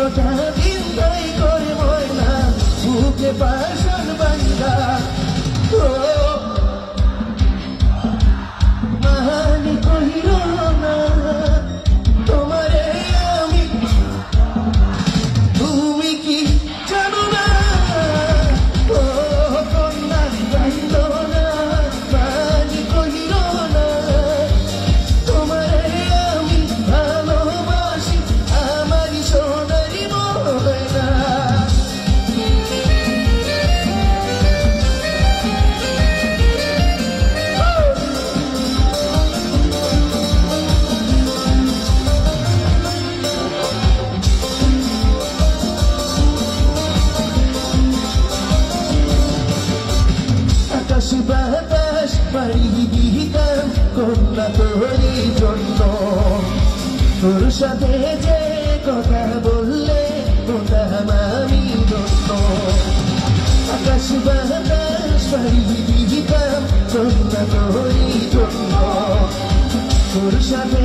একশোটা দিন তাই করে ময়না বুকে পাশান বান্ধা ও মাহানি কহিল না তোমারে আমি তুমি কি জানো না ও কন্যা গাইল না মাহানি কহিল না তোমারে আমি ভালোবাসি আমারই সোনারি ময়না আকাশ বাতাস পাড়ি দিতাম কন্যা তোরই জন্য তোর সাথে যে কথা বললে বলতাম আমি ধন্য আকাশ বাতাস পাড়ি দিতাম কন্যা তোরই জন্য তোর সাথে